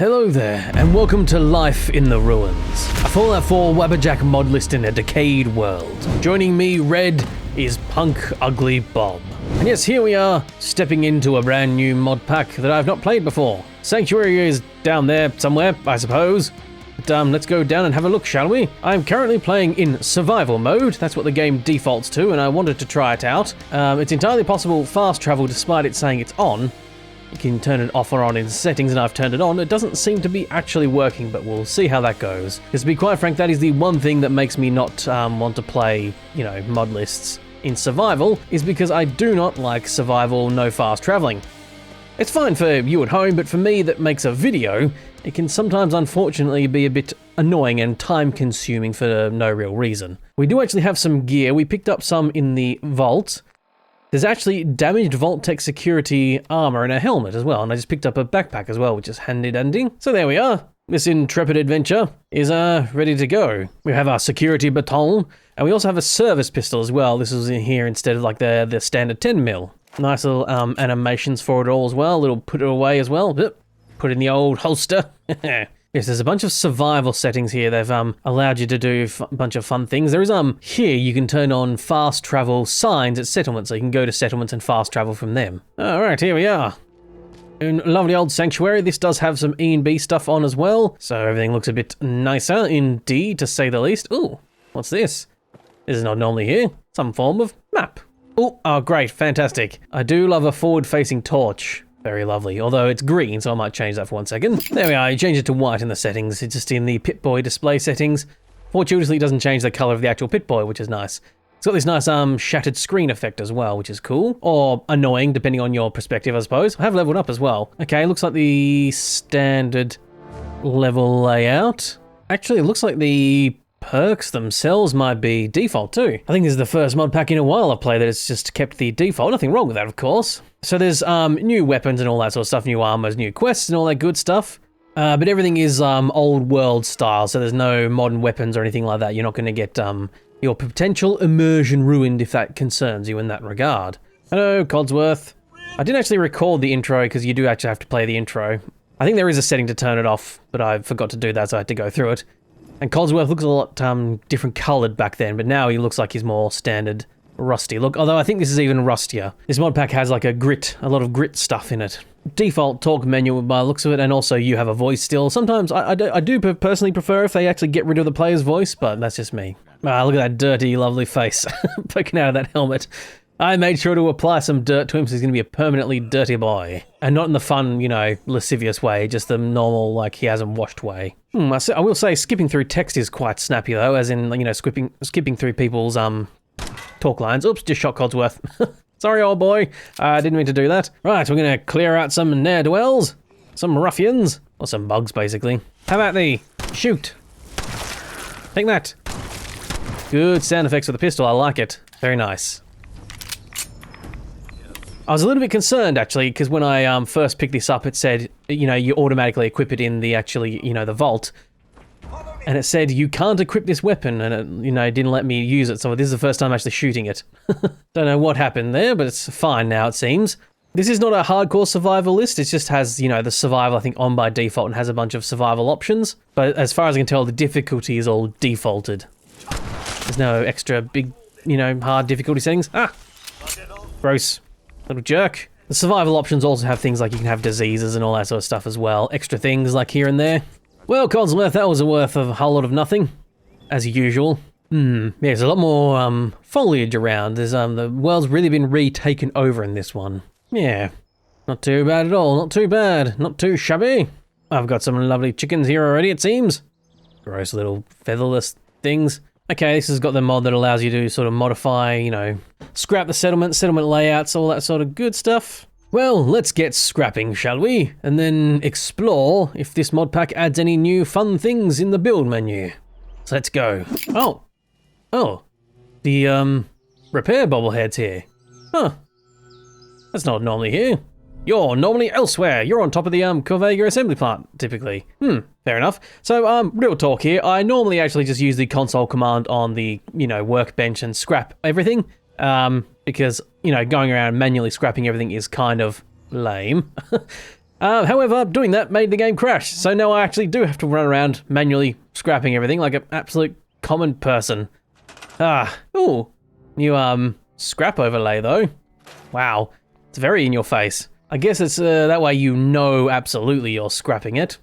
Hello there, and welcome to Life in the Ruins, a Fallout 4 Wabbajack mod list in a decayed world. Joining me, Red, is Punk Ugly Bob. And yes, here we are, stepping into a brand new mod pack that I've not played before. Sanctuary is down there somewhere, I suppose. But let's go down and have a look, shall we? I'm currently playing in survival mode. That's what the game defaults to, and I wanted to try it out. It's entirely possible fast travel, despite it saying it's on. You can turn it off or on in settings, and I've turned it on. It doesn't seem to be actually working, but we'll see how that goes. Because to be quite frank, that is the one thing that makes me not want to play, mod lists in survival, is because I do not like survival, no fast traveling. It's fine for you at home, but for me that makes a video, it can sometimes unfortunately be a bit annoying and time consuming for no real reason. We do actually have some gear. We picked up some in the vault. There's actually damaged Vault-Tec security armor and a helmet as well, and I just picked up a backpack as well, which is handy dandy. So there we are. This intrepid adventure is ready to go. We have our security baton, and we also have a service pistol as well. This is in here instead of like the standard 10mm. Nice little animations for it all as well. Little put it away as well. Put in the old holster. Yes, there's a bunch of survival settings here. They've allowed you to do a bunch of fun things. There is here you can turn on fast travel signs at settlements, so you can go to settlements and fast travel from them. All right, here we are. In lovely old sanctuary. This does have some E&B stuff on as well, so everything looks a bit nicer indeed, to say the least. Ooh, what's this? This is not normally here. Some form of map. Oh, great, fantastic. I do love a forward-facing torch. Very lovely, although it's green, so I might change that for 1 second. There we are, you change it to white in the settings. It's just in the Pipboy display settings. Fortuitously, it doesn't change the color of the actual Pipboy, which is nice. It's got this nice shattered screen effect as well, which is cool. Or annoying, depending on your perspective, I suppose. I have leveled up as well. Okay, looks like the standard level layout. Actually, it looks like the perks themselves might be default too. I think this is the first mod pack in a while I've played that it's just kept the default. Nothing wrong with that, of course. So there's new weapons and all that sort of stuff, new armors, new quests and all that good stuff. But everything is old world style, so there's no modern weapons or anything like that. You're not going to get your potential immersion ruined if that concerns you in that regard. Hello, Codsworth. I didn't actually record the intro because you do actually have to play the intro. I think there is a setting to turn it off, but I forgot to do that, so I had to go through it. And Codsworth looks a lot different coloured back then, but now he looks like he's more standard rusty look, although I think this is even rustier. This mod pack has like a lot of grit stuff in it. Default talk menu by the looks of it, and also you have a voice still. Sometimes I do personally prefer if they actually get rid of the player's voice, but that's just me. Look at that dirty, lovely face poking out of that helmet. I made sure to apply some dirt to him, so he's going to be a permanently dirty boy. And not in the fun, lascivious way, just the normal, like, he hasn't washed way. I will say skipping through text is quite snappy, though, as in, skipping through people's talk lines. Oops, just shot Codsworth. Sorry, old boy. I didn't mean to do that. Right, we're going to clear out some ne'er-do-wells, some ruffians, or some bugs, basically. How about thee? Shoot. Take that. Good sound effects with the pistol. I like it. Very nice. I was a little bit concerned, actually, because when I first picked this up, it said, you automatically equip it in the the vault. And it said, you can't equip this weapon, and it, didn't let me use it, so this is the first time actually shooting it. Don't know what happened there, but it's fine now, it seems. This is not a hardcore survival list, it just has, the survival, I think, on by default, and has a bunch of survival options. But as far as I can tell, the difficulty is all defaulted. There's no extra big, hard difficulty settings. Ah! Gross. Little jerk. The survival options also have things like you can have diseases and all that sort of stuff as well. Extra things like here and there. Well, Codsworth, that was worth a whole lot of nothing, as usual. Yeah, there's a lot more foliage around. There's the world's really been retaken over in this one. Yeah, not too bad at all. Not too bad. Not too shabby. I've got some lovely chickens here already, it seems. Gross little featherless things. Okay, this has got the mod that allows you to sort of modify, scrap the settlement layouts, all that sort of good stuff. Well, let's get scrapping, shall we? And then explore if this mod pack adds any new fun things in the build menu. So let's go. Oh, the repair bobblehead's here. Huh, that's not normally here. You're normally elsewhere. You're on top of the Corvega assembly plant, typically. Fair enough. So, real talk here. I normally actually just use the console command on the, workbench and scrap everything. Because, going around manually scrapping everything is kind of lame. However, doing that made the game crash, so now I actually do have to run around manually scrapping everything like an absolute common person. Ooh, new scrap overlay though. Wow, it's very in your face. I guess it's that way you know absolutely you're scrapping it.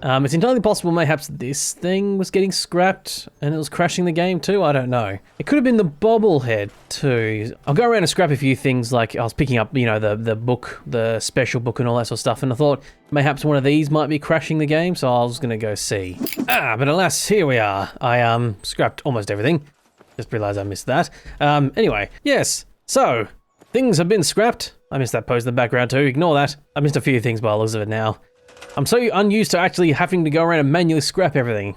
It's entirely possible mayhaps this thing was getting scrapped and it was crashing the game too, I don't know. It could have been the Bobblehead too. I'll go around and scrap a few things, like I was picking up, you know, the book, the special book and all that sort of stuff, and I thought mayhaps one of these might be crashing the game, so I was gonna go see. But alas, here we are. I scrapped almost everything. Just realised I missed that. Anyway, yes, so things have been scrapped. I missed that pose in the background too, ignore that. I missed a few things by the looks of it now. I'm so unused to actually having to go around and manually scrap everything.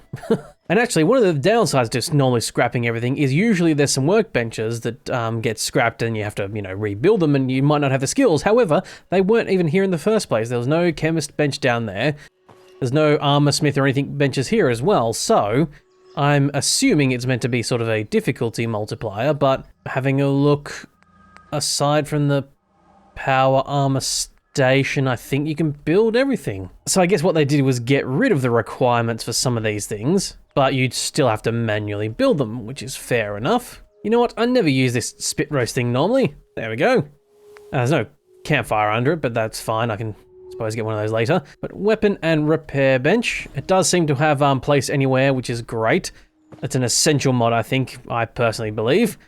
And actually, one of the downsides to just normally scrapping everything is usually there's some workbenches that get scrapped and you have to, you know, rebuild them and you might not have the skills. However, they weren't even here in the first place. There was no chemist bench down there. There's no armor smith or anything benches here as well. So I'm assuming it's meant to be sort of a difficulty multiplier, but having a look aside from the power armor station, I think you can build everything. So I guess what they did was get rid of the requirements for some of these things, but you'd still have to manually build them, which is fair enough. You know what? I never use this spit roast thing normally. There we go. There's no campfire under it, but that's fine. I can suppose get one of those later. But weapon and repair bench. It does seem to have place anywhere, which is great. It's an essential mod, I personally believe.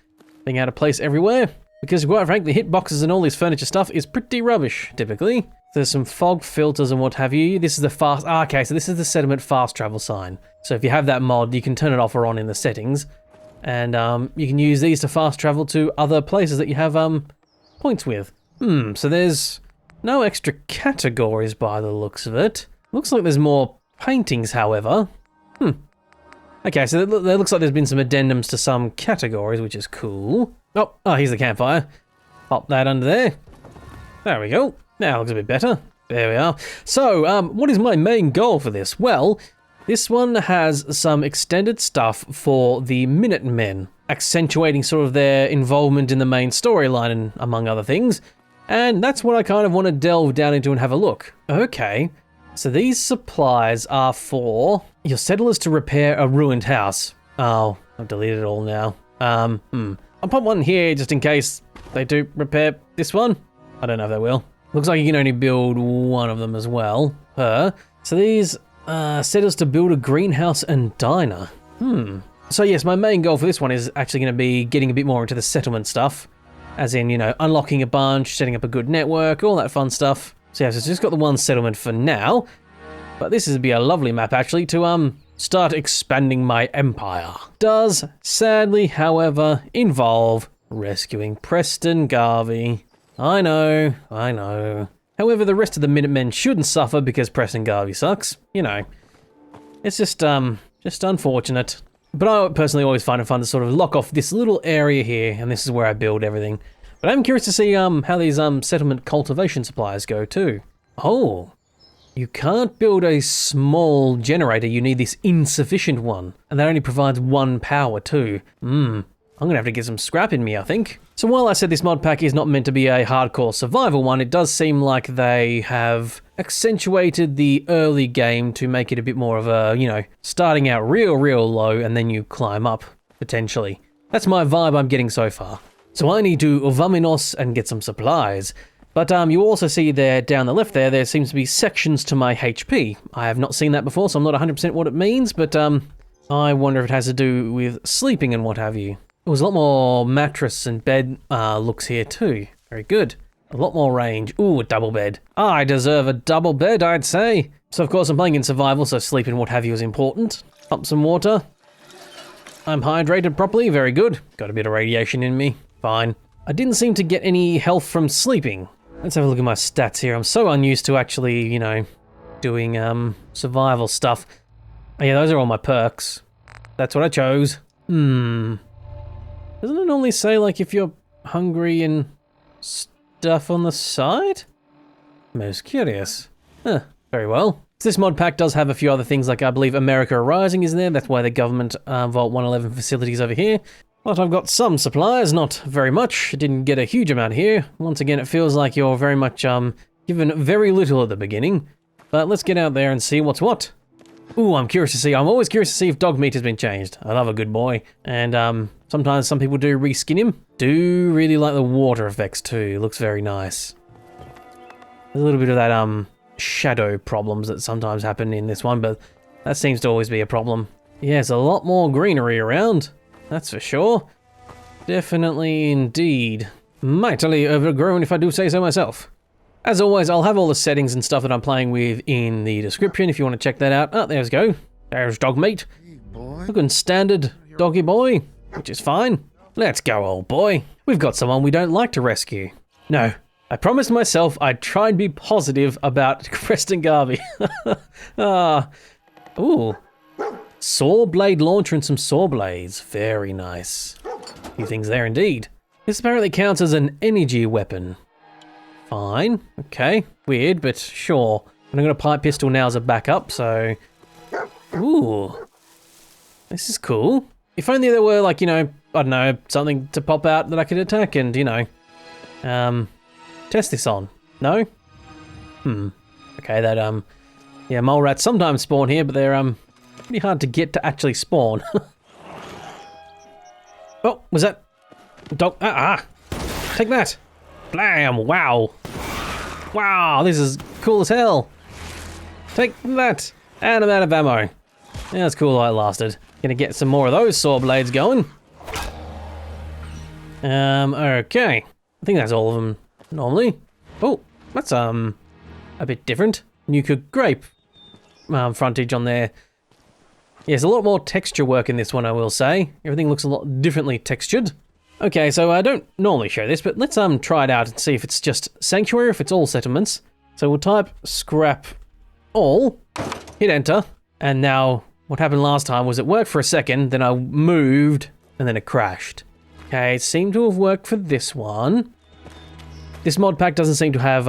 Being able to place everywhere. Because quite frankly, hitboxes and all this furniture stuff is pretty rubbish, typically. There's some fog filters and what have you. This is the fast, okay, so this is the settlement fast travel sign. So if you have that mod, you can turn it off or on in the settings. And you can use these to fast travel to other places that you have points with. So there's no extra categories by the looks of it. Looks like there's more paintings, however. Okay, so it looks like there's been some addendums to some categories, which is cool. Oh, here's the campfire. Pop that under there. There we go. Now it looks a bit better. There we are. So, what is my main goal for this? Well, this one has some extended stuff for the Minutemen, accentuating sort of their involvement in the main storyline and among other things. And that's what I kind of want to delve down into and have a look. Okay, so these supplies are for your settlers to repair a ruined house. Oh, I've deleted it all now. I'll put one here just in case they do repair this one. I don't know if they will. Looks like you can only build one of them as well. So these settlers to build a greenhouse and diner. So yes, my main goal for this one is actually going to be getting a bit more into the settlement stuff. As in, you know, unlocking a bunch, setting up a good network, all that fun stuff. So yeah, so it's just got the one settlement for now. But this would be a lovely map actually to start expanding my empire. Does, sadly, however, involve rescuing Preston Garvey. I know. However, the rest of the Minutemen shouldn't suffer because Preston Garvey sucks. You know, it's just unfortunate. But I personally always find it fun to sort of lock off this little area here, and this is where I build everything. But I'm curious to see how these settlement cultivation supplies go too. Oh. You can't build a small generator, you need this insufficient one. And that only provides 1 power too. I'm gonna have to get some scrap in me, I think. So while I said this mod pack is not meant to be a hardcore survival one, it does seem like they have accentuated the early game to make it a bit more of a, you know, starting out real low and then you climb up, potentially. That's my vibe I'm getting so far. So I need to vaminos and get some supplies. But you also see there, down the left there seems to be sections to my HP. I have not seen that before, so I'm not 100% what it means, but I wonder if it has to do with sleeping and what have you. There was a lot more mattress and bed looks here too. Very good. A lot more range. Ooh, a double bed. I deserve a double bed, I'd say. So of course I'm playing in survival, so sleep and what have you is important. Pump some water. I'm hydrated properly, very good. Got a bit of radiation in me, fine. I didn't seem to get any health from sleeping. Let's have a look at my stats here. I'm so unused to actually, you know, doing survival stuff. Oh, yeah, those are all my perks. That's what I chose. Doesn't it normally say, like, if you're hungry and stuff on the side? Most curious. Very well. This mod pack does have a few other things, like I believe America Rising is there. That's why the government Vault 111 facilities over here. But I've got some supplies, not very much. Didn't get a huge amount here. Once again, it feels like you're very much given very little at the beginning, but let's get out there and see what's what. Ooh, I'm curious to see. I'm always curious to see if Dogmeat has been changed. I love a good boy. And sometimes some people do reskin him. Do really like the water effects too. Looks very nice. There's a little bit of that shadow problems that sometimes happen in this one, but that seems to always be a problem. Yeah, there's a lot more greenery around. That's for sure. Definitely indeed. Mightily overgrown if I do say so myself. As always, I'll have all the settings and stuff that I'm playing with in the description if you want to check that out. Oh, there's go. There's Dogmeat. Hey, boy. Looking standard doggy boy, which is fine. Let's go, old boy. We've got someone we don't like to rescue. No, I promised myself I'd try and be positive about Preston Garvey. Ooh. Sawblade launcher and some saw blades. Very nice. A few things there indeed. This apparently counts as an energy weapon. Fine. Okay. Weird, but sure. And I've got a pipe pistol now as a backup, so... Ooh. This is cool. If only there were, like, you know, I don't know, something to pop out that I could attack and, you know, test this on. No? Okay, that, yeah, mole rats sometimes spawn here, but they're, pretty hard to get to actually spawn. Oh, was that... Dog... Take that! Blam! Wow! Wow, this is cool as hell! Take that! And I'm out of ammo. Yeah, that's cool while it lasted. Gonna get some more of those saw blades going. Okay. I think that's all of them, normally. Oh, that's, a bit different. Nuka grape frontage on there. Yeah, there's a lot more texture work in this one, I will say. Everything looks a lot differently textured. Okay, so I don't normally show this, but let's try it out and see if it's just sanctuary or if it's all settlements. So we'll type scrap all, hit enter, and now what happened last time was it worked for a second, then I moved, and then it crashed. Okay, it seemed to have worked for this one. This mod pack doesn't seem to have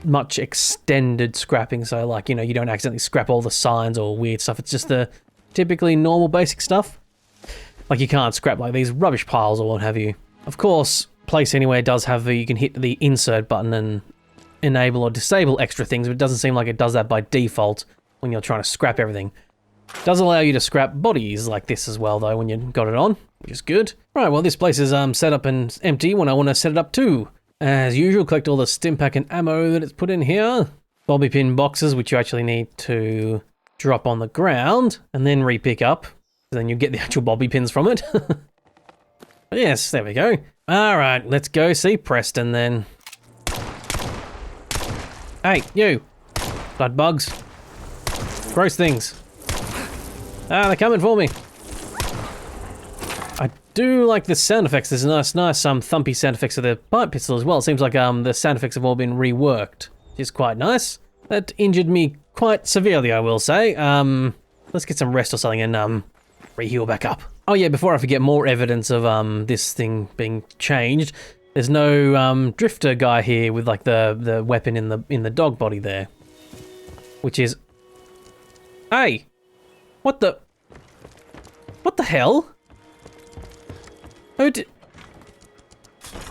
much extended scrapping, so like, you know, you don't accidentally scrap all the signs or weird stuff. It's just the typically normal basic stuff. Like you can't scrap like these rubbish piles or what have you. Of course, Place Anywhere does have you can hit the insert button and enable or disable extra things, but it doesn't seem like it does that by default when you're trying to scrap everything. It does allow you to scrap bodies like this as well though when you got it on, which is good. Right, well this place is set up and empty when I want to set it up too. As usual, collect all the stim pack and ammo that it's put in here. Bobby pin boxes, which you actually need to drop on the ground and then re-pick up. Then you get the actual bobby pins from it. Yes, there we go. All right, let's go see Preston then. Hey, you. Blood bugs. Gross things. They're coming for me. I do like the sound effects. There's nice thumpy sound effects of the pipe pistol as well. It seems like the sound effects have all been reworked, which is quite nice. That injured me quite severely, I will say. Let's get some rest or something and re-heal back up. Oh yeah, before I forget, more evidence of this thing being changed. There's no drifter guy here with like the weapon in the dog body there, which is. Hey, what the hell? Oh,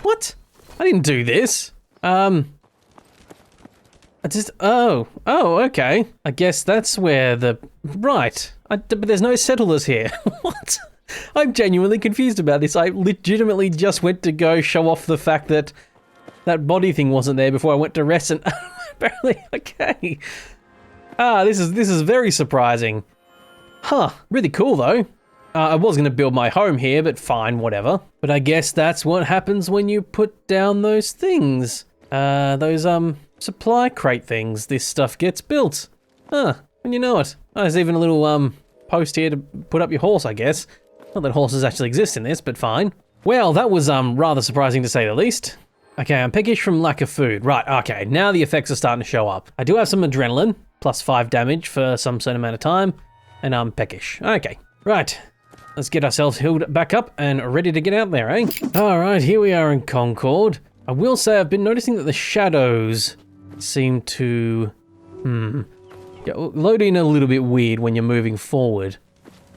what? I didn't do this. I just, oh, okay. I guess that's where right. But there's no settlers here. What? I'm genuinely confused about this. I legitimately just went to go show off the fact that that body thing wasn't there before I went to rest and apparently, okay. This is very surprising. Huh, really cool though. I was going to build my home here, but fine, whatever. But I guess that's what happens when you put down those things. Those supply crate things. This stuff gets built. Huh, and you know it. Oh, there's even a little post here to put up your horse, I guess. Not that horses actually exist in this, but fine. Well, that was rather surprising to say the least. Okay, I'm peckish from lack of food. Right, okay, now the effects are starting to show up. I do have some adrenaline, plus 5 damage for some certain amount of time, and I'm peckish. Okay, right. Let's get ourselves healed back up and ready to get out there, eh? All right, here we are in Concord. I will say I've been noticing that the shadows seem to, load in a little bit weird when you're moving forward.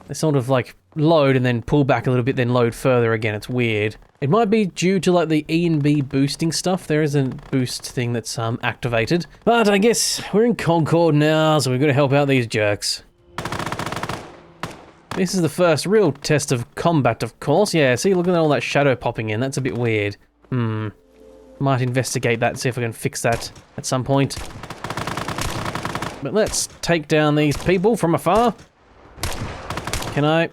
They sort of like load and then pull back a little bit, then load further again. It's weird. It might be due to like the E and B boosting stuff. There is a boost thing that's activated. But I guess we're in Concord now, so we've got to help out these jerks. This is the first real test of combat, of course. Yeah, see, look at all that shadow popping in. That's a bit weird. Might investigate that and see if I can fix that at some point. But let's take down these people from afar. Can I?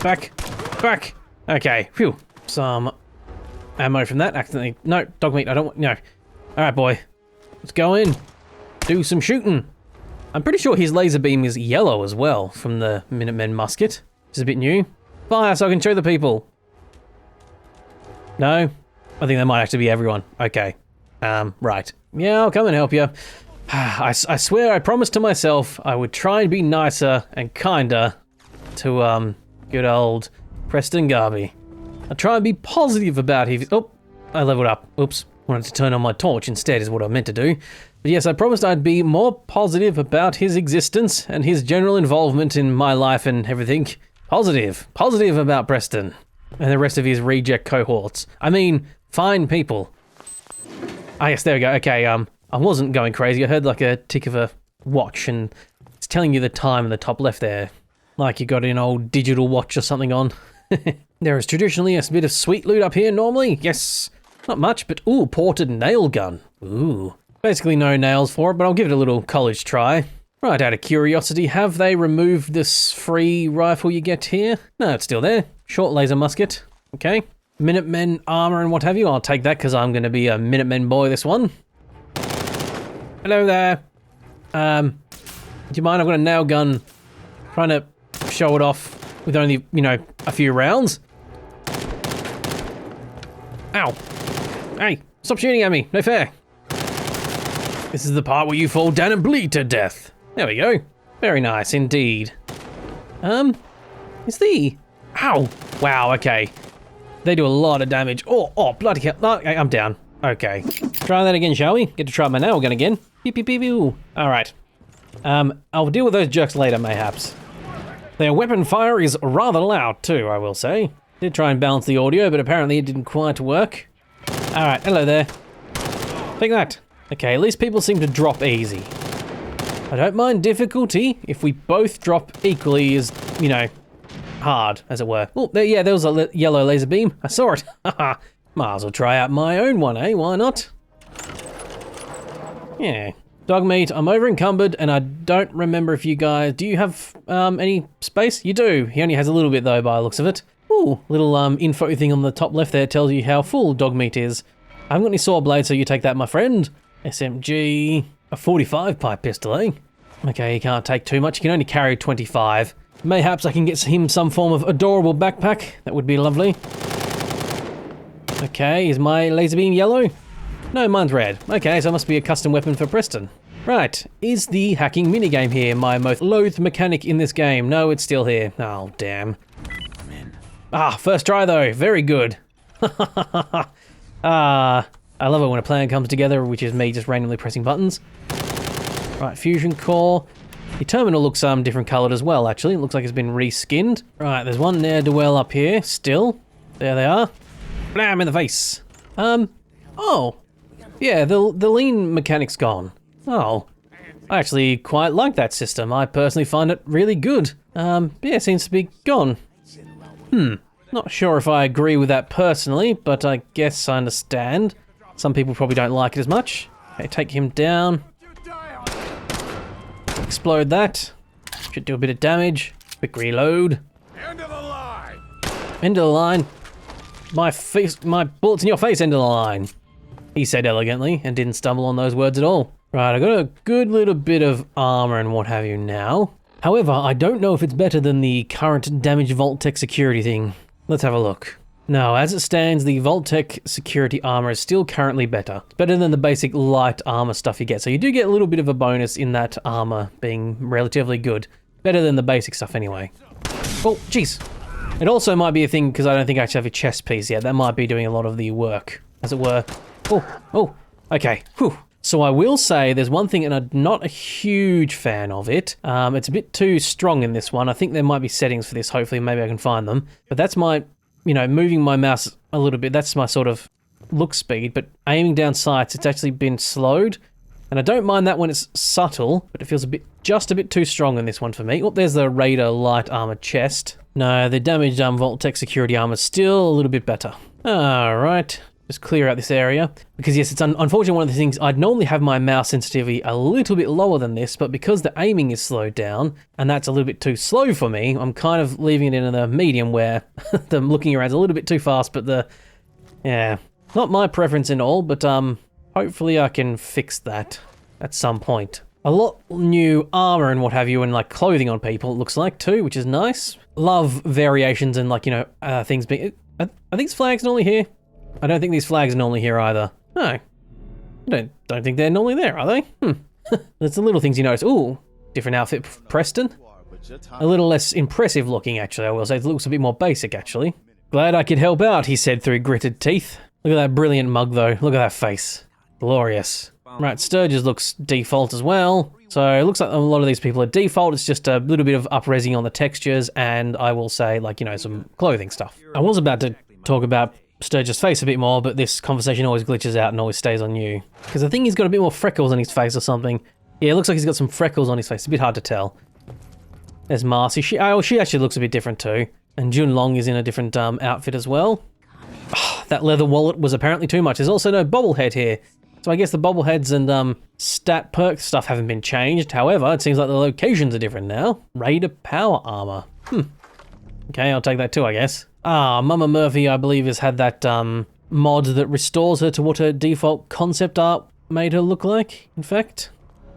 Back. Back. Okay, phew. Some ammo from that. Accidentally. No, dog meat, I don't want. No. Alright, boy. Let's go in. Do some shooting. I'm pretty sure his laser beam is yellow as well from the Minutemen musket. Which is a bit new. Fire so I can show the people. No? I think that might actually be everyone. Okay. Right. Yeah, I'll come and help you. I swear I promised to myself I would try and be nicer and kinder to, good old Preston Garvey. I'll try and be positive about his... Oh, I leveled up. Oops. Wanted to turn on my torch instead is what I meant to do. But yes, I promised I'd be more positive about his existence and his general involvement in my life and everything. Positive. Positive about Preston. And the rest of his reject cohorts. I mean, fine people. Ah, yes, there we go. Okay, I wasn't going crazy. I heard like a tick of a watch and it's telling you the time in the top left there. Like you got an old digital watch or something on. There is traditionally a bit of sweet loot up here normally. Yes. Not much, but ooh, ported nail gun. Ooh. Basically no nails for it, but I'll give it a little college try. Right, out of curiosity, have they removed this free rifle you get here? No, it's still there. Short laser musket. Okay. Minutemen armor and what have you. I'll take that because I'm going to be a Minutemen boy this one. Hello there. Do you mind? I've got a nail gun. Trying to show it off with only, you know, a few rounds. Ow. Hey, stop shooting at me. No fair. This is the part where you fall down and bleed to death. There we go. Very nice indeed. Is the... Ow. Wow, okay. They do a lot of damage. Oh, bloody hell. Oh, I'm down. Okay. Try that again, shall we? Get to try my nail gun again. Pew, pew, pew, pew. All right. I'll deal with those jerks later, mayhaps. Their weapon fire is rather loud too, I will say. Did try and balance the audio, but apparently it didn't quite work. All right, hello there. Take that. Okay, at least people seem to drop easy. I don't mind difficulty if we both drop equally as, you know, hard, as it were. Oh, there was a yellow laser beam. I saw it. Haha. Might as well try out my own one, eh? Why not? Yeah. Dogmeat, I'm over encumbered, and I don't remember if you guys... Do you have any space? You do. He only has a little bit, though, by the looks of it. Ooh, little info thing on the top left there tells you how full Dogmeat is. I haven't got any Sawblade, so you take that, my friend. SMG... A 45 pipe pistol, eh? Okay, he can't take too much. He can only carry 25. Mayhaps I can get him some form of adorable backpack. That would be lovely. Okay, is my laser beam yellow? No, mine's red. Okay, so it must be a custom weapon for Preston. Right, is the hacking minigame here my most loathed mechanic in this game? No, it's still here. Oh, damn. Ah, first try though. Very good. I love it when a plan comes together, which is me just randomly pressing buttons. Right, fusion core. The terminal looks different coloured as well, actually. It looks like it's been reskinned. Right, there's one ne'er-do-well up here, still. There they are. Blam in the face. Oh. Yeah, the lean mechanic's gone. Oh. I actually quite like that system. I personally find it really good. Yeah, it seems to be gone. Not sure if I agree with that personally, but I guess I understand. Some people probably don't like it as much. Okay, take him down. Explode that. Should do a bit of damage. Quick reload. End of the line. End of the line. My bullets in your face, end of the line. He said elegantly and didn't stumble on those words at all. Right, I got a good little bit of armor and what have you now. However, I don't know if it's better than the current damage Vault-Tec security thing. Let's have a look. No, as it stands, the Vault-Tec security armor is still currently better. It's better than the basic light armor stuff you get. So you do get a little bit of a bonus in that armor being relatively good. Better than the basic stuff anyway. Oh, jeez. It also might be a thing because I don't think I actually have a chest piece yet. That might be doing a lot of the work, as it were. Oh, okay. Whew. So I will say there's one thing, and I'm not a huge fan of it. It's a bit too strong in this one. I think there might be settings for this. Hopefully, maybe I can find them. But that's my, moving my mouse a little bit. That's my sort of look speed. But aiming down sights, it's actually been slowed. And I don't mind that when it's subtle, but it feels just a bit too strong in this one for me. Oh, there's the Raider light armor chest. No, the damaged Vault-Tec security armor is still a little bit better. All right. Just clear out this area, because yes, it's unfortunately one of the things. I'd normally have my mouse sensitivity a little bit lower than this, but because the aiming is slowed down and that's a little bit too slow for me, I'm kind of leaving it in the medium where the looking around is a little bit too fast, but not my preference in all, but hopefully I can fix that at some point. A lot new armor and what have you, and like clothing on people, it looks like too, which is nice. Love variations and things being. Are these flags normally here? I don't think these flags are normally here either. No. I don't think they're normally there, are they? There's the little things you notice. Ooh, different outfit for Preston. A little less impressive looking, actually, I will say. It looks a bit more basic, actually. Glad I could help out, he said through gritted teeth. Look at that brilliant mug, though. Look at that face. Glorious. Right, Sturgis looks default as well. So it looks like a lot of these people are default. It's just a little bit of up-resing on the textures, and I will say, some clothing stuff. I was about to talk about Sturgis' face a bit more, but this conversation always glitches out and always stays on you. Because I think he's got a bit more freckles on his face or something. Yeah, it looks like he's got some freckles on his face. It's a bit hard to tell. There's Marcy. She actually looks a bit different too. And Junlong is in a different outfit as well. Oh, that leather wallet was apparently too much. There's also no Bobblehead here. So I guess the Bobbleheads and stat perk stuff haven't been changed. However, it seems like the locations are different now. Raider power armor. Okay, I'll take that too, I guess. Mama Murphy, I believe, has had that mod that restores her to what her default concept art made her look like, in fact.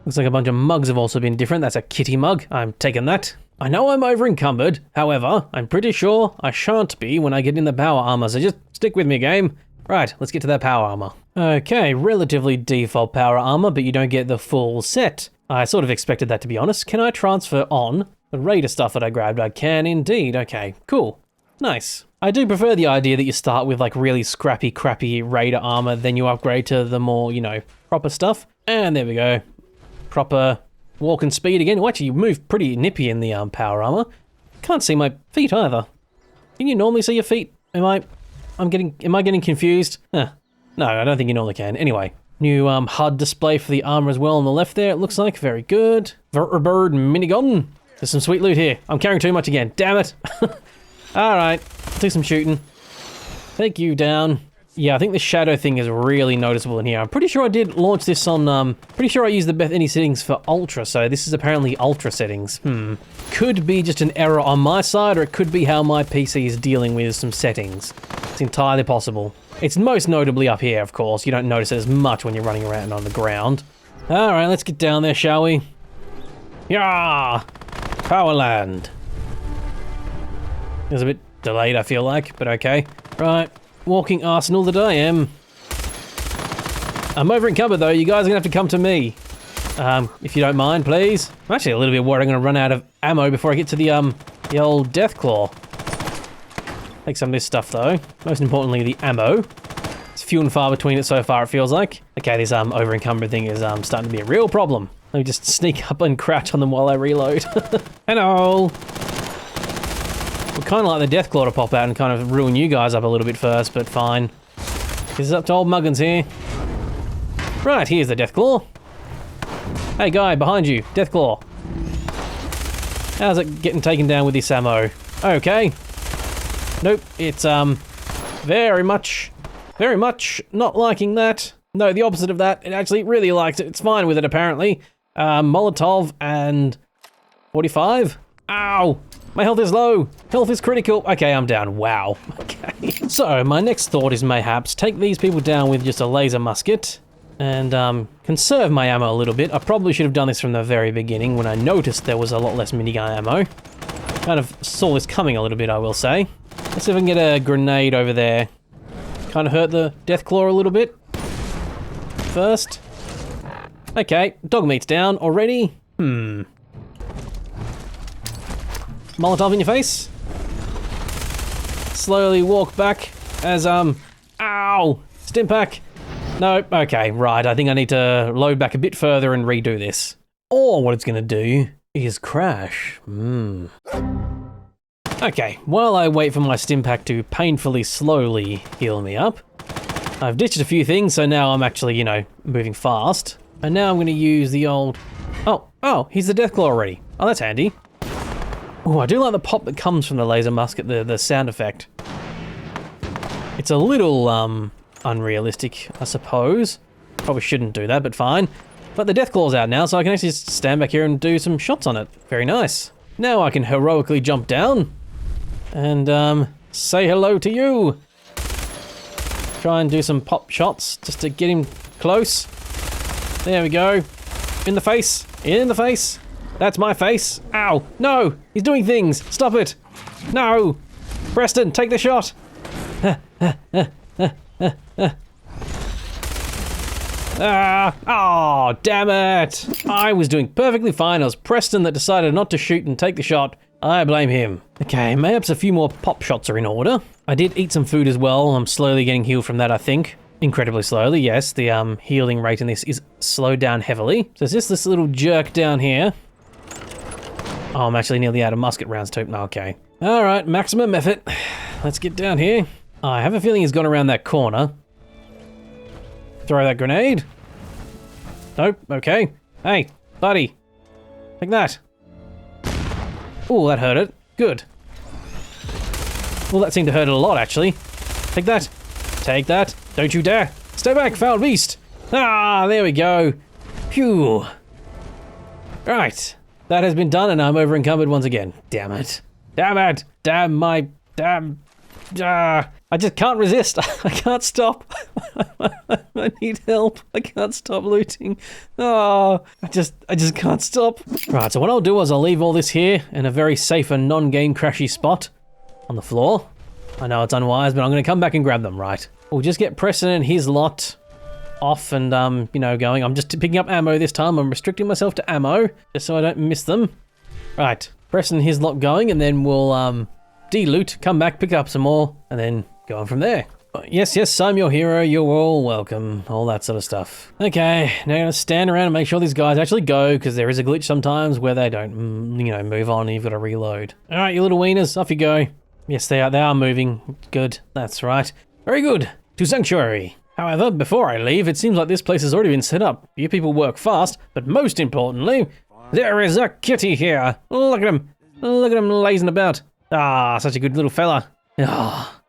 Looks like a bunch of mugs have also been different. That's a kitty mug. I'm taking that. I know I'm over encumbered. However, I'm pretty sure I shan't be when I get in the power armor, so just stick with me, game. Right, let's get to that power armor. Okay, relatively default power armor, but you don't get the full set. I sort of expected that, to be honest. Can I transfer on the Raider stuff that I grabbed? I can indeed. Okay, cool. Nice. I do prefer the idea that you start with like really scrappy, crappy Raider armor, then you upgrade to the more, proper stuff. And there we go. Proper walk and speed again. Oh, actually, you move pretty nippy in the power armor. Can't see my feet either. Can you normally see your feet? Am I getting confused? No, I don't think you normally can. Anyway, new HUD display for the armor as well on the left there, it looks like. Very good. Vertibird minigun. There's some sweet loot here. I'm carrying too much again. Damn it. All right, do some shooting. Take you down. Yeah, I think the shadow thing is really noticeable in here. I'm pretty sure I did launch this on, pretty sure I used the Bethany settings for Ultra, so this is apparently Ultra settings. Could be just an error on my side, or it could be how my PC is dealing with some settings. It's entirely possible. It's most notably up here, of course. You don't notice it as much when you're running around on the ground. All right, let's get down there, shall we? Yeah, Powerland. It was a bit delayed, I feel like, but okay. Right, walking arsenal that I am. I'm over encumbered though, you guys are gonna have to come to me. If you don't mind, please. I'm actually a little bit worried I'm gonna run out of ammo before I get to the old Deathclaw. Take some of this stuff though. Most importantly, the ammo. It's few and far between it so far, it feels like. Okay, this over encumbered thing is starting to be a real problem. Let me just sneak up and crouch on them while I reload. Hello! Would kind of like the Deathclaw to pop out and kind of ruin you guys up a little bit first, but fine. This is up to old Muggins here. Right, here's the Deathclaw. Hey guy, behind you, Deathclaw. How's it getting taken down with this ammo? Okay. Nope, it's very much not liking that. No, the opposite of that. It actually really likes it. It's fine with it apparently. Molotov and 45. Ow! My health is low. Health is critical. Okay, I'm down. Wow. Okay. So my next thought is mayhaps take these people down with just a laser musket and conserve my ammo a little bit. I probably should have done this from the very beginning when I noticed there was a lot less minigun ammo. Kind of saw this coming a little bit, I will say. Let's see if I can get a grenade over there. Kind of hurt the Deathclaw a little bit. First. Okay, Dogmeat's down already. Molotov in your face. Slowly walk back as, ow! Stimpack. Nope, okay, right. I think I need to load back a bit further and redo this. Or what it's gonna do is crash. Okay, while I wait for my stim pack to painfully slowly heal me up, I've ditched a few things, so now I'm actually, you know, moving fast. And now I'm gonna use the old... Oh, he's the Deathclaw already. Oh, that's handy. Oh, I do like the pop that comes from the laser musket, the sound effect. It's a little, unrealistic, I suppose. Probably shouldn't do that, but fine. But the Deathclaw's out now, so I can actually just stand back here and do some shots on it. Very nice. Now I can heroically jump down and, say hello to you. Try and do some pop shots just to get him close. There we go. In the face. In the face. That's my face. Ow. No. He's doing things. Stop it. No. Preston, take the shot. Oh, damn it. I was doing perfectly fine. It was Preston that decided not to shoot and take the shot. I blame him. Okay, mayhaps a few more pop shots are in order. I did eat some food as well. I'm slowly getting healed from that, I think. Incredibly slowly, yes. The healing rate in this is slowed down heavily. So it's just this little jerk down here. Oh, I'm actually nearly out of musket rounds too. Okay. All right, maximum effort. Let's get down here. I have a feeling he's gone around that corner. Throw that grenade. Nope, okay. Hey, buddy. Take that. Oh, that hurt it. Good. Well, that seemed to hurt it a lot, actually. Take that. Take that. Don't you dare. Stay back, foul beast. Ah, there we go. Phew. Right. That has been done, and I'm over encumbered once again. Damn it. Damn it. Damn my... Damn... I just can't resist. I can't stop. I need help. I can't stop looting. Oh, I just can't stop. Right, so what I'll do is I'll leave all this here in a very safe and non-game crashy spot on the floor. I know it's unwise, but I'm going to come back and grab them, right? We'll just get Preston and his lot off and, you know, going. I'm just picking up ammo this time. I'm restricting myself to ammo just so I don't miss them. Right, Preston and his lot going, and then we'll, de-loot, come back, pick up some more, and then go on from there. Yes, I'm your hero, you're all welcome, all that sort of stuff. Okay, now I'm gonna stand around and make sure these guys actually go, because there is a glitch sometimes where they don't, you know, move on and you've got to reload. All right, you little wieners, off you go. Yes, they are moving. Good, that's right. Very good, to Sanctuary. However, before I leave, it seems like this place has already been set up. You people work fast, but most importantly, there is a kitty here. Look at him lazing about. Ah, such a good little fella. Ah,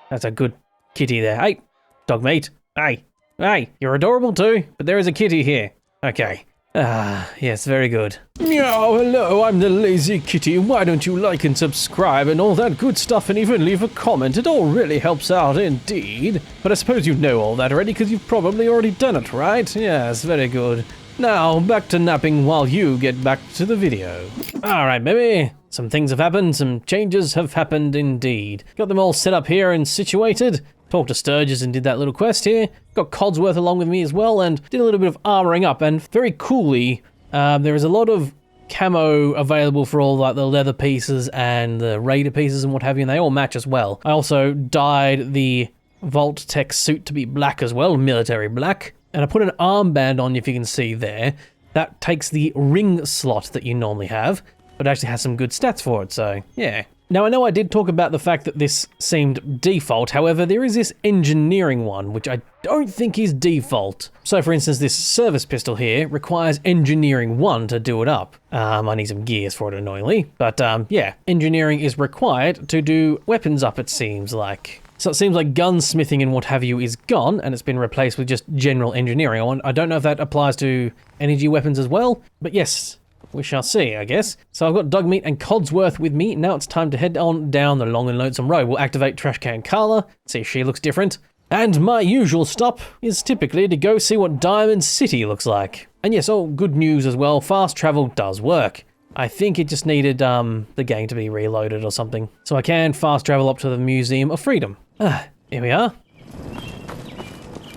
that's a good kitty there. Hey, Dogmeat. Hey, you're adorable too, but there is a kitty here. Okay. Ah, yes, very good. Meow, hello, I'm the lazy kitty. Why don't you like and subscribe and all that good stuff and even leave a comment? It all really helps out indeed. But I suppose you know all that already because you've probably already done it, right? Yes, very good. Now, back to napping while you get back to the video. Alright, baby. Some things have happened, some changes have happened indeed. Got them all set up here and situated. Talked to Sturgis and did that little quest here. Got Codsworth along with me as well and did a little bit of armoring up. And very coolly, there is a lot of camo available for all like the leather pieces and the raider pieces and what have you, and they all match as well. I also dyed the Vault Tech suit to be black as well, military black. And I put an armband on, if you can see there. That takes the ring slot that you normally have, but actually has some good stats for it, so yeah. Now, I know I did talk about the fact that this seemed default, however, there is this engineering one, which I don't think is default. So, for instance, this service pistol here requires engineering 1 to do it up. I need some gears for it, annoyingly, but yeah, engineering is required to do weapons up, it seems like. So it seems like gunsmithing and what have you is gone, and it's been replaced with just general engineering. I don't know if that applies to energy weapons as well, but yes, we shall see, I guess. So I've got Dogmeat and Codsworth with me. Now it's time to head on down the long and lonesome road. We'll activate Trashcan Carla, see if she looks different. And my usual stop is typically to go see what Diamond City looks like. And yes, oh, good news as well, fast travel does work. I think it just needed the game to be reloaded or something. So I can fast travel up to the Museum of Freedom. Here we are.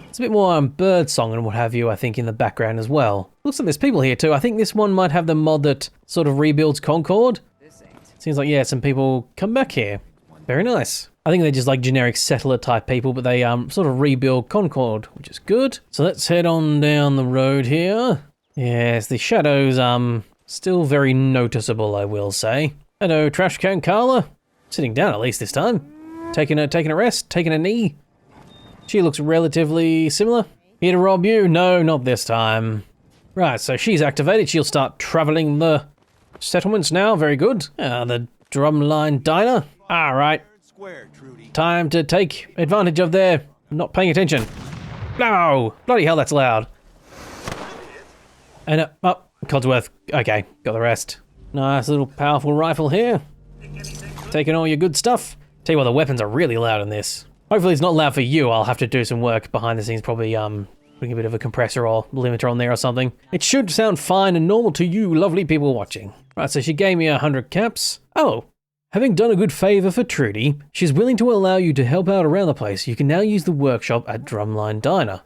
It's a bit more bird song and what have you, I think, in the background as well. Looks like there's people here too. I think this one might have the mod that sort of rebuilds Concord. Seems like, yeah, some people come back here. Very nice. I think they're just like generic settler type people, but they sort of rebuild Concord, which is good. So let's head on down the road here. Yes, the shadows still very noticeable, I will say. Hello, Trashcan Carla. Sitting down at least this time. Taking a rest, taking a knee. She looks relatively similar. Here to rob you? No, not this time. Right, so she's activated. She'll start traveling the settlements now. Very good. The Drumlin diner. All right. Time to take advantage of their not paying attention. No! Bloody hell, that's loud. And Codsworth. Okay, got the rest. Nice little powerful rifle here. Taking all your good stuff. Tell you what, the weapons are really loud in this. Hopefully it's not loud for you. I'll have to do some work behind the scenes, probably putting a bit of a compressor or limiter on there or something. It should sound fine and normal to you lovely people watching. Right, so she gave me 100 caps. Oh, having done a good favor for Trudy, she's willing to allow you to help out around the place. You can now use the workshop at Drumlin Diner.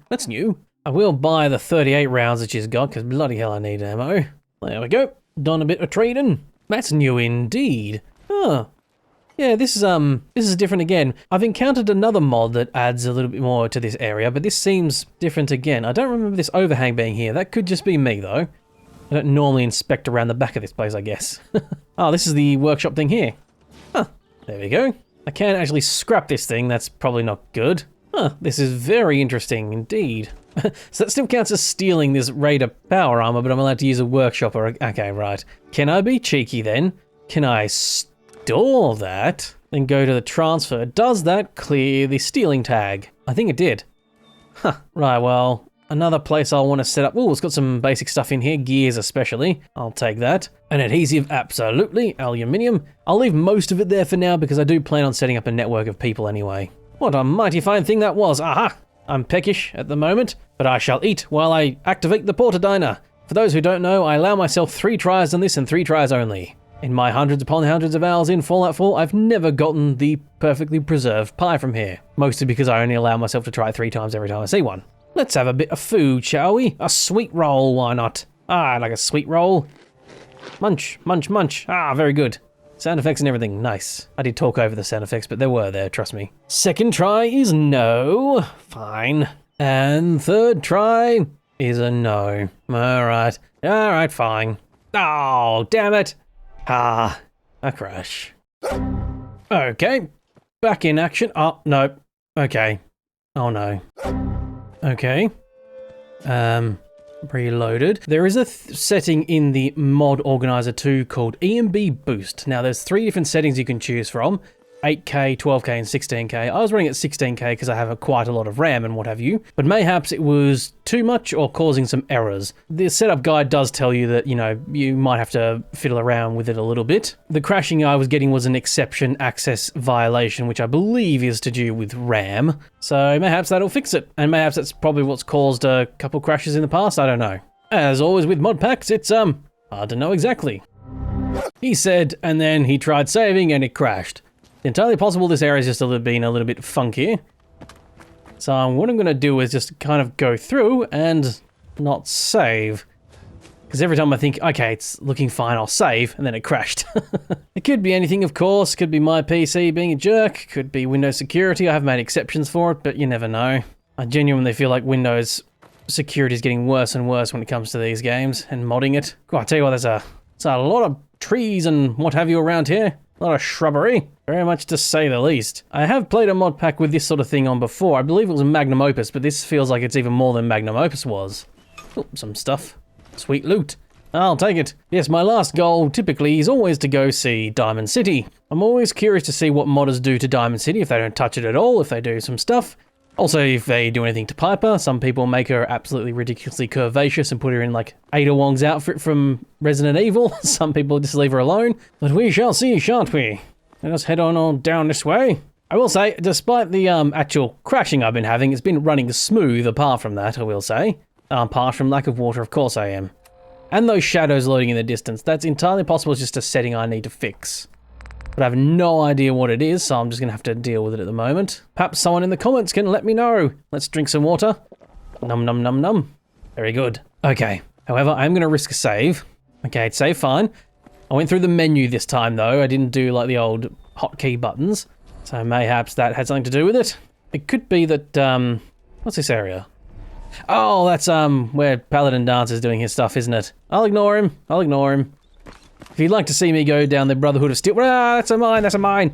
That's new. I will buy the 38 rounds that she's got, because bloody hell I need ammo. There we go. Done a bit of trading. That's new indeed. Huh. Yeah, this is different again. I've encountered another mod that adds a little bit more to this area, but this seems different again. I don't remember this overhang being here. That could just be me, though. I don't normally inspect around the back of this place, I guess. Oh, this is the workshop thing here. Huh, there we go. I can actually scrap this thing. That's probably not good. Huh, this is very interesting indeed. So that still counts as stealing this Raider power armor, but I'm allowed to use a workshop or okay, right. Can I be cheeky then? Can I store that? Then go to the transfer. Does that clear the stealing tag? I think it did. Huh, right, well, another place I'll want to set up. Oh, it's got some basic stuff in here, gears especially. I'll take that. An adhesive, absolutely. Aluminium. I'll leave most of it there for now because I do plan on setting up a network of people anyway. What a mighty fine thing that was. Aha! I'm peckish at the moment, but I shall eat while I activate the Porter Diner. For those who don't know, I allow myself 3 tries on this and 3 tries only. In my hundreds upon hundreds of hours in Fallout 4, I've never gotten the perfectly preserved pie from here. Mostly because I only allow myself to try 3 times every time I see one. Let's have a bit of food, shall we? A sweet roll, why not? Ah, I like a sweet roll. Munch, munch, munch. Ah, very good. Sound effects and everything, nice. I did talk over the sound effects, but they were there, trust me. Second try is no. Fine. And third try is a no. Alright, fine. Oh, damn it. Ah, a crash. Okay, back in action. Oh, no. Okay. Oh, no. Okay. Preloaded. There is a setting in the mod organizer too called EMB Boost. Now there's 3 different settings you can choose from. 8K, 12K and 16K. I was running at 16K because I have quite a lot of RAM and what have you, but mayhaps it was too much or causing some errors. The setup guide does tell you that, you know, you might have to fiddle around with it a little bit. The crashing I was getting was an exception access violation, which I believe is to do with RAM. So mayhaps that'll fix it. And mayhaps that's probably what's caused a couple crashes in the past, I don't know. As always with mod packs, it's hard to know exactly. He said, and then he tried saving and it crashed. It's entirely possible this area is just been a little bit funky. So what I'm going to do is just kind of go through and not save. Because every time I think, okay, it's looking fine, I'll save, and then it crashed. It could be anything, of course. Could be my PC being a jerk. Could be Windows security. I have made exceptions for it, but you never know. I genuinely feel like Windows security is getting worse and worse when it comes to these games and modding it. God, I tell you what, there's a lot of trees and what have you around here. A lot of shrubbery, very much to say the least. I have played a mod pack with this sort of thing on before. I believe it was a Magnum Opus, but this feels like it's even more than Magnum Opus was. Oh, some stuff. Sweet loot. I'll take it. Yes, my last goal typically is always to go see Diamond City. I'm always curious to see what modders do to Diamond City, if they don't touch it at all, if they do some stuff. Also, if they do anything to Piper. Some people make her absolutely ridiculously curvaceous and put her in like Ada Wong's outfit from Resident Evil. Some people just leave her alone. But we shall see, shan't we? Let us head on down this way. I will say, despite the actual crashing I've been having, it's been running smooth apart from that, I will say. Apart from lack of water, of course I am. And those shadows loading in the distance. That's entirely possible, it's just a setting I need to fix. But I have no idea what it is, so I'm just going to have to deal with it at the moment. Perhaps someone in the comments can let me know. Let's drink some water. Num num num num. Very good. Okay, however, I'm going to risk a save. Okay, it's save fine. I went through the menu this time though. I didn't do like the old hotkey buttons. So mayhaps that had something to do with it. It could be that, what's this area? Oh, that's, where Paladin Dance is doing his stuff, isn't it? I'll ignore him. I'll ignore him. If you'd like to see me go down the Brotherhood of Steel... Ah, that's a mine, that's a mine!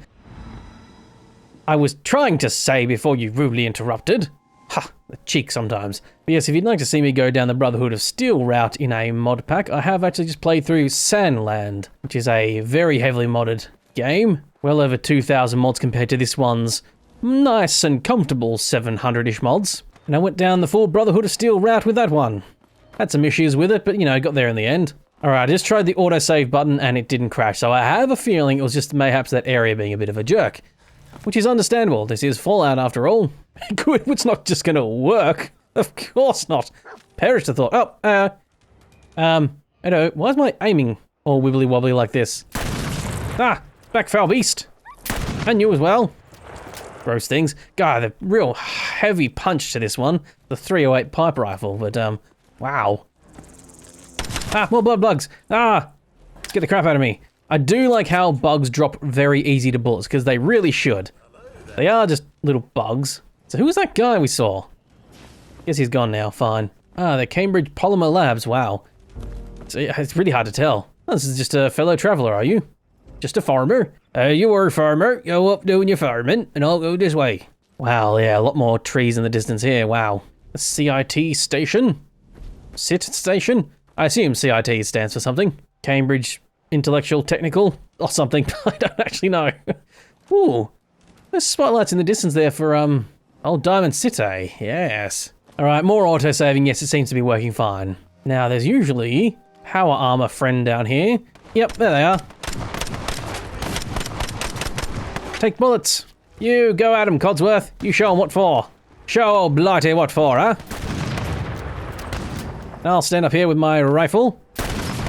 I was trying to say before you rudely interrupted. Ha, the cheek sometimes. But yes, if you'd like to see me go down the Brotherhood of Steel route in a mod pack, I have actually just played through Sandland, which is a very heavily modded game. Well over 2,000 mods compared to this one's nice and comfortable 700-ish mods. And I went down the full Brotherhood of Steel route with that one. Had some issues with it, but you know, got there in the end. Alright, I just tried the autosave button and it didn't crash, so I have a feeling it was just mayhaps that area being a bit of a jerk. Which is understandable, this is Fallout after all. It's not just gonna work. Of course not. Perish the thought. Oh, hello, why is my aiming all wibbly wobbly like this? Ah, back foul beast. And you as well. Gross things. God, the real heavy punch to this one. The 308 pipe rifle, but wow. Ah, more blood bugs. Ah, let's get the crap out of me. I do like how bugs drop very easy to bullets, because they really should. They are just little bugs. So who was that guy we saw? Guess he's gone now, fine. Ah, the Cambridge Polymer Labs, wow. It's really hard to tell. Oh, this is just a fellow traveller, are you? Just a farmer? You are a farmer, go up doing your farming, and I'll go this way. Wow, yeah, a lot more trees in the distance here, wow. A CIT station? SIT station? I assume CIT stands for something. Cambridge Intellectual Technical or something. I don't actually know. Ooh, there's spotlights in the distance there for old Diamond City. Yes. All right, more auto-saving. Yes, it seems to be working fine. Now there's usually power armor friend down here. Yep, there they are. Take bullets. You go at 'em, Codsworth. You show 'em what for. Show old Blighty what for, huh? I'll stand up here with my rifle,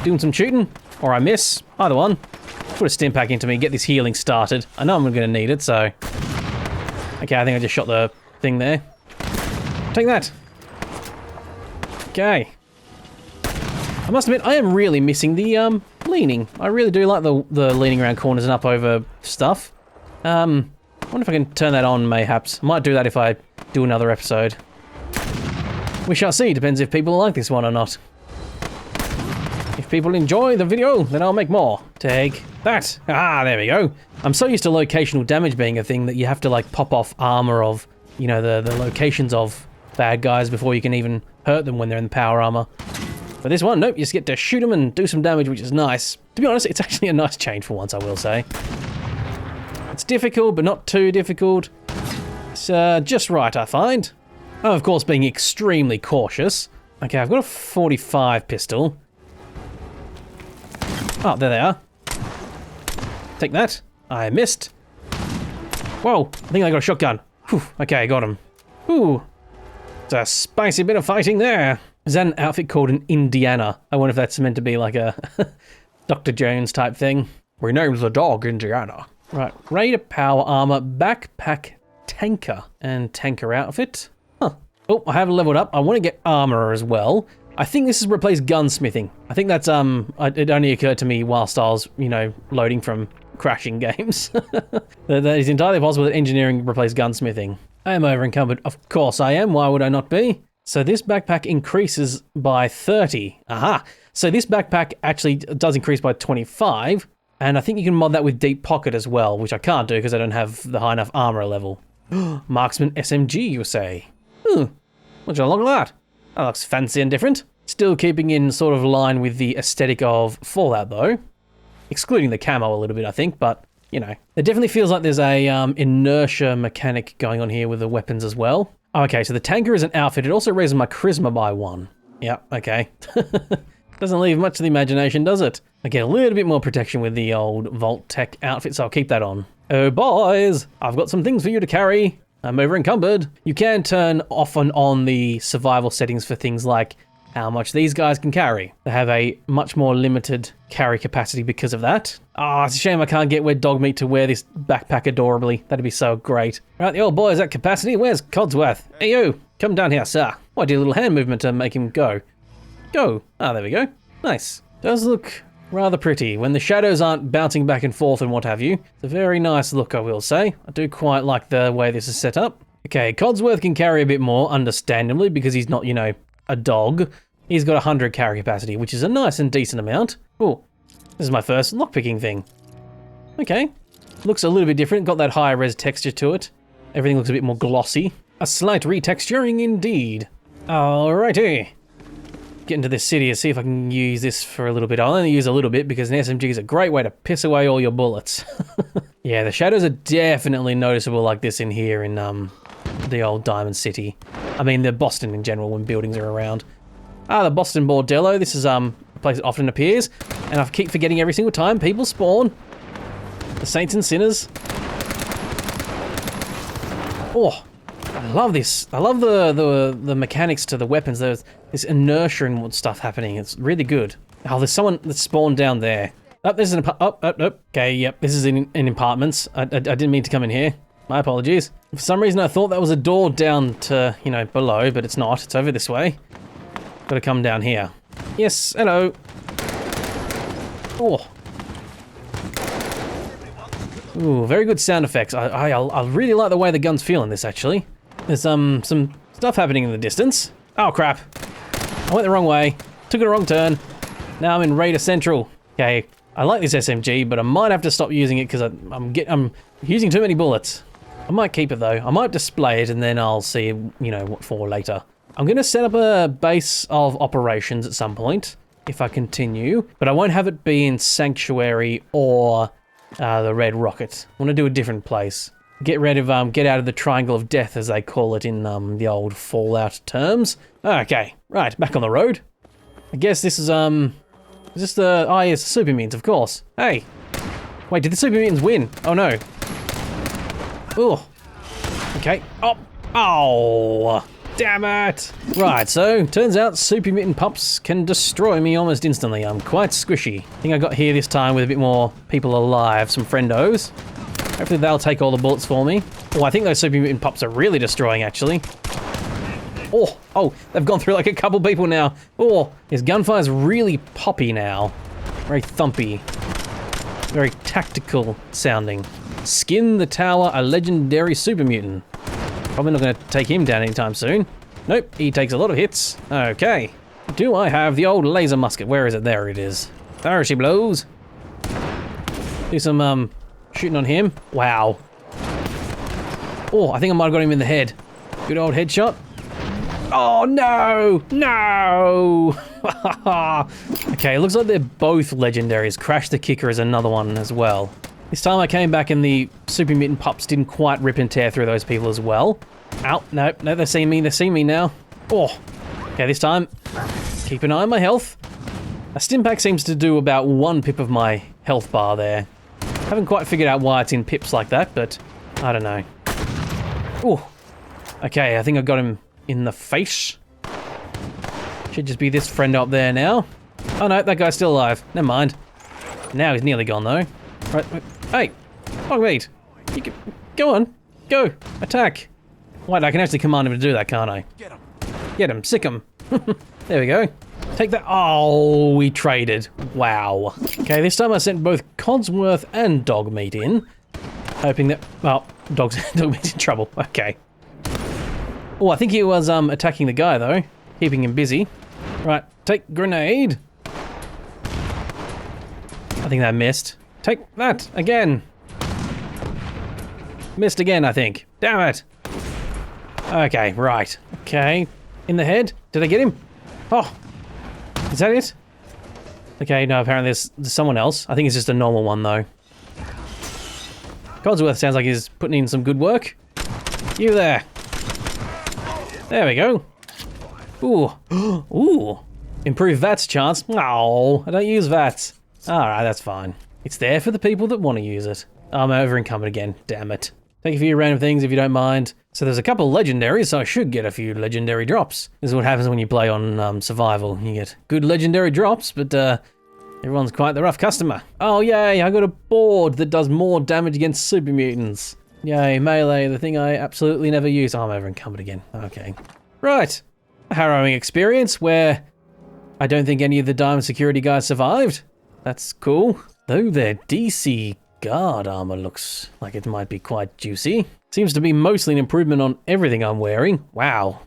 doing some shooting, or I miss, either one. Put a stim pack into me, get this healing started. I know I'm gonna need it, so. Okay, I think I just shot the thing there. Take that. Okay. I must admit, I am really missing the leaning. I really do like the leaning around corners and up over stuff. I wonder if I can turn that on, mayhaps. I might do that if I do another episode. We shall see, depends if people like this one or not. If people enjoy the video, then I'll make more. Take that. Ah, there we go. I'm so used to locational damage being a thing that you have to like pop off armor of, you know, the locations of bad guys before you can even hurt them when they're in the power armor. For this one, nope, you just get to shoot them and do some damage, which is nice. To be honest, it's actually a nice change for once, I will say. It's difficult, but not too difficult. It's just right, I find. Oh, of course, being extremely cautious. Okay, I've got a 45 pistol. Oh, there they are. Take that. I missed. Whoa, I think I got a shotgun. Whew, okay, I got him. Ooh, it's a spicy bit of fighting there. Is that an outfit called an Indiana? I wonder if that's meant to be like a Dr. Jones type thing. We named the dog Indiana. Right, Raider power armor, backpack tanker, and tanker outfit. Huh. Oh, I have leveled up. I want to get armor as well. I think this has replaced gunsmithing. I think that's, it only occurred to me whilst I was, you know, loading from crashing games. That is entirely possible that engineering replaced gunsmithing. I am over encumbered. Of course I am. Why would I not be? So this backpack increases by 30. Aha. So this backpack actually does increase by 25. And I think you can mod that with Deep Pocket as well, which I can't do because I don't have the high enough armor level. Marksman SMG, you say? What you look at that? That looks fancy and different. Still keeping in sort of line with the aesthetic of Fallout though. Excluding the camo a little bit, I think, but, you know. It definitely feels like there's a inertia mechanic going on here with the weapons as well. Okay, so the tanker is an outfit. It also raises my charisma by 1. Yep, okay. Doesn't leave much to the imagination, does it? I get a little bit more protection with the old Vault Tech outfit, so I'll keep that on. Oh boys, I've got some things for you to carry. I'm over encumbered. You can turn off and on the survival settings for things like how much these guys can carry. They have a much more limited carry capacity because of that. Oh, it's a shame I can't get Dogmeat to wear this backpack adorably. That'd be so great. Right, the old boy is at capacity. Where's Codsworth? Hey you, come down here, sir. Why do a little hand movement to make him go? Go. Ah, there we go. Nice. Does look Rather pretty. When the shadows aren't bouncing back and forth and what have you. It's a very nice look, I will say. I do quite like the way this is set up. Okay, Codsworth can carry a bit more, understandably, because he's not, you know, a dog. He's got 100 carry capacity, which is a nice and decent amount. Oh, this is my first lockpicking thing. Okay. Looks a little bit different. Got that higher res texture to it. Everything looks a bit more glossy. A slight retexturing indeed. Alrighty. Get into this city and see if I can use this for a little bit. I'll only use a little bit because an SMG is a great way to piss away all your bullets. Yeah, the shadows are definitely noticeable like this in here in the old Diamond City. I mean, the Boston in general when buildings are around. Ah, the Boston Bordello. This is a place that often appears. And I keep forgetting every single time people spawn. The Saints and Sinners. Oh, I love this. I love the mechanics to the weapons. There's this inertia and stuff happening. It's really good. Oh, there's someone that spawned down there. Oh, this is an okay, yep, this is in apartments. I didn't mean to come in here. My apologies. For some reason, I thought that was a door down to, you know, below, but it's not. It's over this way. Gotta come down here. Yes, hello. Oh. Ooh, very good sound effects. I really like the way the guns feel in this, actually. There's some stuff happening in the distance. Oh, crap. I went the wrong way. Took a wrong turn. Now I'm in Raider Central. Okay, I like this SMG, but I might have to stop using it because I'm using too many bullets. I might keep it, though. I might display it, and then I'll see, you know, what for later. I'm going to set up a base of operations at some point, if I continue, but I won't have it be in Sanctuary or the Red Rocket. I want to do a different place. Get out of the Triangle of Death, as they call it in the old Fallout terms. Okay, right, back on the road. I guess this is this the, oh yes, the Super Mutants, of course. Hey, wait, did the Super Mutants win? Oh no. Oh, okay, oh, damn it. Right, so, turns out Super Mutant pups can destroy me almost instantly. I'm quite squishy. I think I got here this time with a bit more people alive, some friendos. Hopefully they'll take all the bullets for me. Oh, I think those Super Mutant pups are really destroying, actually. Oh, they've gone through like a couple people now. Oh, his gunfire's really poppy now. Very thumpy. Very tactical sounding. Skin the Tower, a legendary Super Mutant. Probably not going to take him down anytime soon. Nope, he takes a lot of hits. Okay. Do I have the old laser musket? Where is it? There it is. There she blows. Do some, shooting on him. Wow. Oh, I think I might have got him in the head. Good old headshot. Oh, no! No! Okay, it looks like they're both legendaries. Crash the Kicker is another one as well. This time I came back and the Super Mutant pups didn't quite rip and tear through those people as well. Ow, no, they see me now. Oh, okay, this time, keep an eye on my health. A Stimpack seems to do about 1 pip of my health bar there. Haven't quite figured out why it's in pips like that, but I don't know. Oh, okay, I think I got him in the face. Should just be this friend up there now. Oh no, that guy's still alive. Never mind. Now he's nearly gone though. Right, hey, Dogmeat, you can, go on, go, attack. Wait, I can actually command him to do that, can't I? Get him, sick him. There we go. Take that. Oh, we traded. Wow. Okay, this time I sent both Codsworth and Dogmeat in, hoping that, well, Dogmeat's in trouble. Okay. Oh, I think he was attacking the guy though, keeping him busy. Right, take grenade. I think that missed. Take that again. Missed again, I think. Damn it. Okay, right. Okay. In the head. Did I get him? Oh. Is that it? Okay, no, apparently there's someone else. I think it's just a normal one, though. Codsworth sounds like he's putting in some good work. You there. There we go. Ooh. Ooh. Improve VATS chance. Oh, I don't use VATS. Alright, that's fine. It's there for the people that want to use it. I'm over encumbered again, damn it. Take a few random things if you don't mind. So there's a couple legendaries, so I should get a few legendary drops. This is what happens when you play on survival. You get good legendary drops, but everyone's quite the rough customer. Oh yay, I got a board that does more damage against super mutants. Yay, melee, the thing I absolutely never use. Oh, I'm over encumbered again, okay. Right, a harrowing experience where I don't think any of the Diamond security guys survived. That's cool. Though their DC Guard Armour looks like it might be quite juicy. Seems to be mostly an improvement on everything I'm wearing. Wow.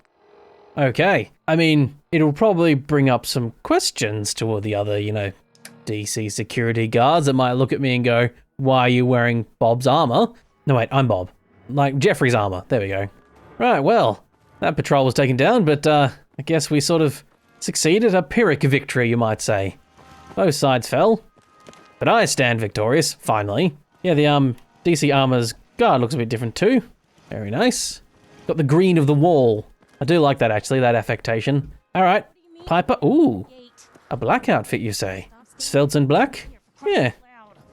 Okay. I mean, it'll probably bring up some questions to all the other, you know, DC security guards that might look at me and go, why are you wearing Bob's armor? No, wait, I'm Bob. Like Jeffrey's armor. There we go. Right, well, that patrol was taken down, but I guess we sort of succeeded. A Pyrrhic victory, you might say. Both sides fell, but I stand victorious, finally. Yeah, the DC armor's guard looks a bit different too. Very nice. Got the green of the wall. I do like that, actually, that affectation. All right, Piper. Ooh, a black outfit, you say? Svelts in black? Yeah,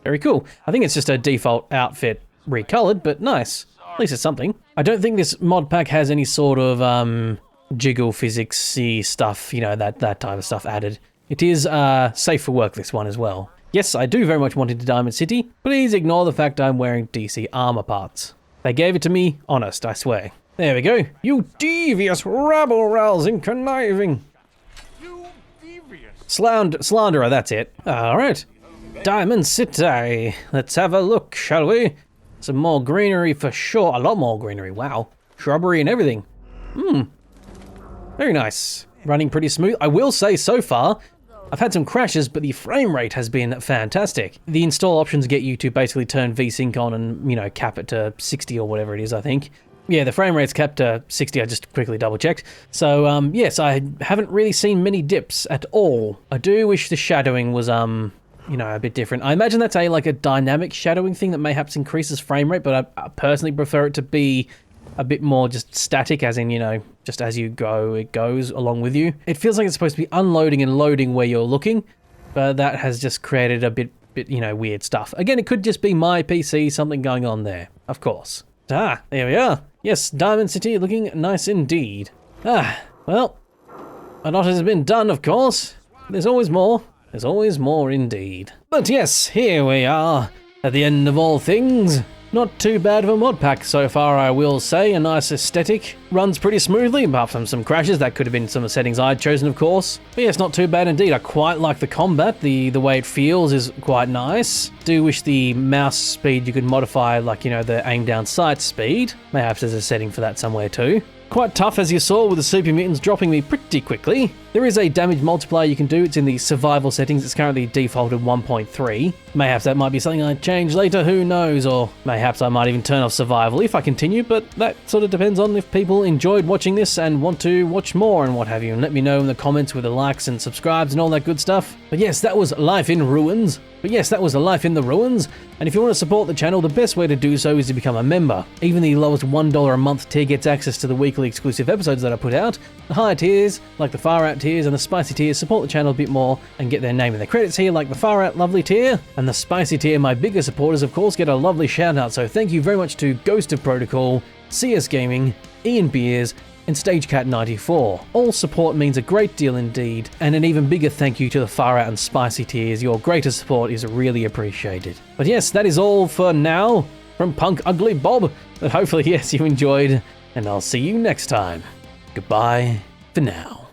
very cool. I think it's just a default outfit recolored, but nice. At least it's something. I don't think this mod pack has any sort of jiggle physics-y stuff, you know, that type of stuff added. It is safe for work, this one as well. Yes, I do very much want into Diamond City. Please ignore the fact I'm wearing DC armor parts. They gave it to me, honest, I swear. There we go. You devious rabble-rousing conniving. You devious Slanderer, that's it. All right. Diamond City. Let's have a look, shall we? Some more greenery for sure. A lot more greenery, wow. Shrubbery and everything. Very nice. Running pretty smooth. I will say so far, I've had some crashes, but the frame rate has been fantastic. The install options get you to basically turn VSync on and, you know, cap it to 60 or whatever it is, I think. Yeah, the frame rate's capped to 60, I just quickly double checked. So, yes, I haven't really seen many dips at all. I do wish the shadowing was, you know, a bit different. I imagine that's like a dynamic shadowing thing that mayhaps increases frame rate, but I personally prefer it to be a bit more just static, as in, you know, just as you go, it goes along with you. It feels like it's supposed to be unloading and loading where you're looking, but that has just created a bit, you know, weird stuff. Again, it could just be my PC, something going on there, of course. Ah, there we are. Yes, Diamond City looking nice indeed. Ah, well, a lot has been done, of course. There's always more. There's always more indeed. But yes, here we are at the end of all things. Not too bad of a mod pack so far, I will say. A nice aesthetic. Runs pretty smoothly, apart from some crashes. That could have been some of the settings I'd chosen, of course. But yes, not too bad indeed. I quite like the combat. The way it feels is quite nice. Do wish the mouse speed you could modify, like, you know, the aim down sight speed. Perhaps there's a setting for that somewhere too. Quite tough, as you saw, with the super mutants dropping me pretty quickly. There is a damage multiplier you can do. It's in the survival settings. It's currently defaulted 1.3. Mayhaps that might be something I change later, who knows? Or mayhaps I might even turn off survival if I continue, but that sort of depends on if people enjoyed watching this and want to watch more and what have you. And let me know in the comments with the likes and subscribes and all that good stuff. But yes, that was Life in Ruins. And if you want to support the channel, the best way to do so is to become a member. Even the lowest $1 a month tier gets access to the weekly exclusive episodes that I put out. The higher tiers, like the Far Out tiers and the Spicy tiers, support the channel a bit more and get their name in the credits here, like the Far Out Lovely tier. And the Spicy tier, my bigger supporters, of course, get a lovely shout out. So thank you very much to Ghost of Protocol, CS Gaming, Ian Beers, and StageCat94. All support means a great deal indeed, and an even bigger thank you to the Far Out and Spicy tiers. Your greater support is really appreciated. But yes, that is all for now from Punk Ugly Bob, but hopefully, yes, you enjoyed, and I'll see you next time. Goodbye for now.